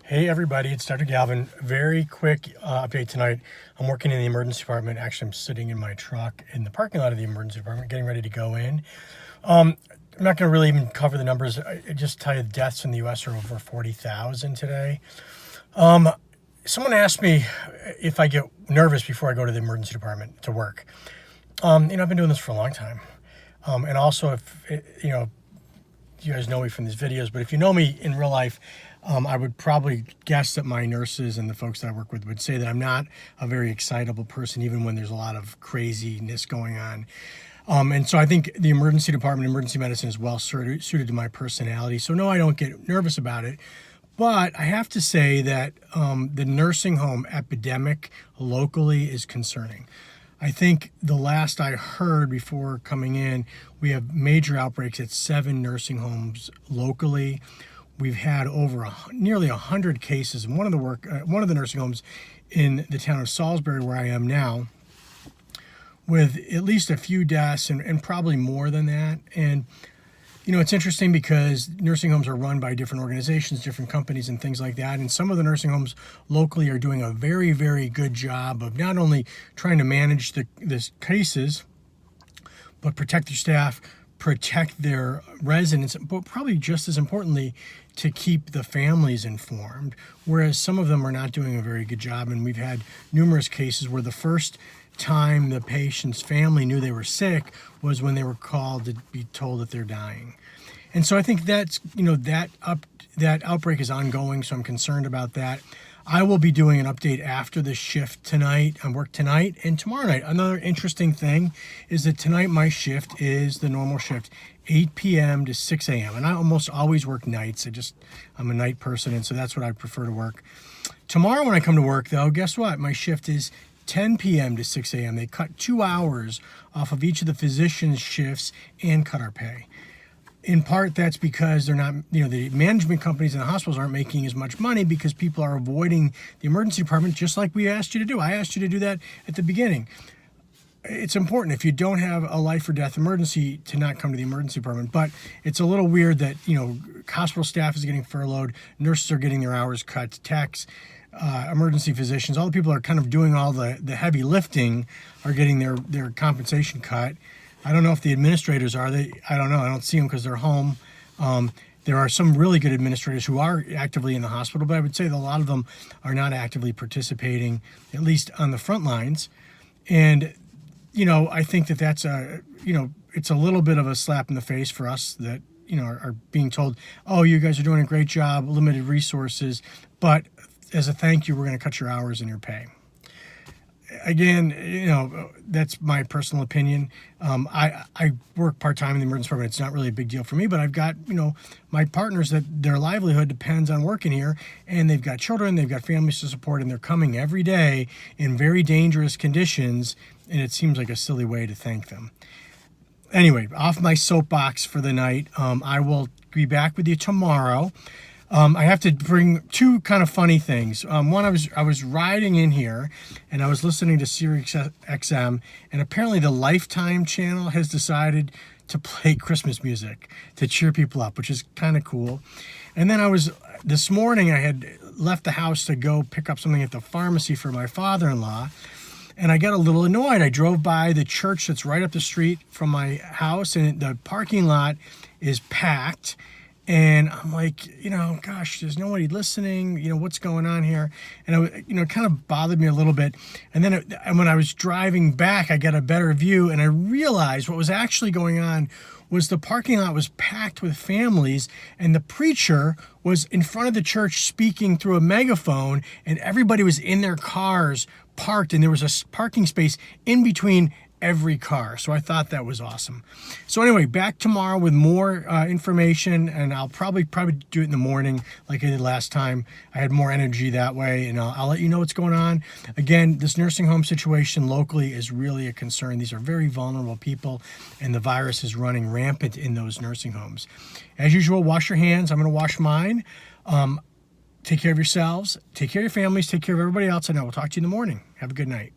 Hey everybody, it's Dr. Galvin. Very quick update tonight. I'm working in the emergency department. Actually, I'm sitting in my truck in the parking lot of the emergency department, getting ready to go in. I'm not going to really even cover the numbers. I just tell you the deaths in the U.S. are over 40,000 today. Someone asked me if I get nervous before I go to the emergency department to work. I've been doing this for a long time. And also, if you guys know me from these videos, but if you know me in real life, I would probably guess that my nurses and the folks that I work with would say that I'm not a very excitable person, even when there's a lot of craziness going on. And so I think the emergency department, emergency medicine is well suited to my personality. So no, I don't get nervous about it. But I have to say that the nursing home epidemic locally is concerning. I think the last I heard before coming in, we have major outbreaks at 7 nursing homes locally. We've had over nearly 100 cases in one of the nursing homes in the town of Salisbury, where I am now, with at least a few deaths and probably more than that. And it's interesting because nursing homes are run by different organizations, different companies, and things like that. And some of the nursing homes locally are doing a very, very good job of not only trying to manage the cases, but protect their staff, protect their residents, but probably just as importantly, to keep the families informed. Whereas some of them are not doing a very good job. And we've had numerous cases where the first time the patient's family knew they were sick was when they were called to be told that they're dying. And so I think that's, that outbreak is ongoing, so I'm concerned about that. I will be doing an update after the shift tonight. I work tonight and tomorrow night. Another interesting thing is that tonight my shift is the normal shift, 8 p.m. to 6 a.m. And I almost always work nights. I'm a night person, and so that's what I prefer to work. Tomorrow when I come to work, though, guess what? My shift is 10 p.m. to 6 a.m. They cut 2 hours off of each of the physicians' shifts and cut our pay. In part, that's because they're not, the management companies and the hospitals aren't making as much money because people are avoiding the emergency department, just like we asked you to do. I asked you to do that at the beginning. It's important, if you don't have a life or death emergency, to not come to the emergency department. But it's a little weird that, hospital staff is getting furloughed, nurses are getting their hours cut, techs, emergency physicians, all the people that are kind of doing all the heavy lifting are getting their compensation cut. I don't know if the administrators are. I don't know. I don't see them because they're home. There are some really good administrators who are actively in the hospital, but I would say that a lot of them are not actively participating, at least on the front lines. And, I think that's it's a little bit of a slap in the face for us that, are being told, oh, you guys are doing a great job, limited resources, but as a thank you, we're going to cut your hours and your pay. Again, that's my personal opinion. I work part-time in the emergency department. It's not really a big deal for me, but I've got, my partners that their livelihood depends on working here, and they've got children, they've got families to support, and they're coming every day in very dangerous conditions, and it seems like a silly way to thank them. Anyway, off my soapbox for the night. I will be back with you tomorrow. I have to bring 2 kind of funny things. One, I was riding in here and I was listening to Sirius XM, and apparently the Lifetime channel has decided to play Christmas music to cheer people up, which is kind of cool. And then this morning I had left the house to go pick up something at the pharmacy for my father-in-law, and I got a little annoyed. I drove by the church that's right up the street from my house, and the parking lot is packed. And I'm like, gosh, there's nobody listening. What's going on here? And it kind of bothered me a little bit. And then when I was driving back, I got a better view, and I realized what was actually going on was the parking lot was packed with families, and the preacher was in front of the church speaking through a megaphone, and everybody was in their cars parked, and there was a parking space in between every car. So I thought that was awesome. So anyway, back tomorrow with more information, and I'll probably do it in the morning like I did last time. I had more energy that way, and I'll let you know what's going on. Again, this nursing home situation locally is really a concern. These are very vulnerable people, and the virus is running rampant in those nursing homes. As usual, wash your hands. I'm going to wash mine. Take care of yourselves, take care of your families, take care of everybody else, and I will talk to you in the morning. Have a good night.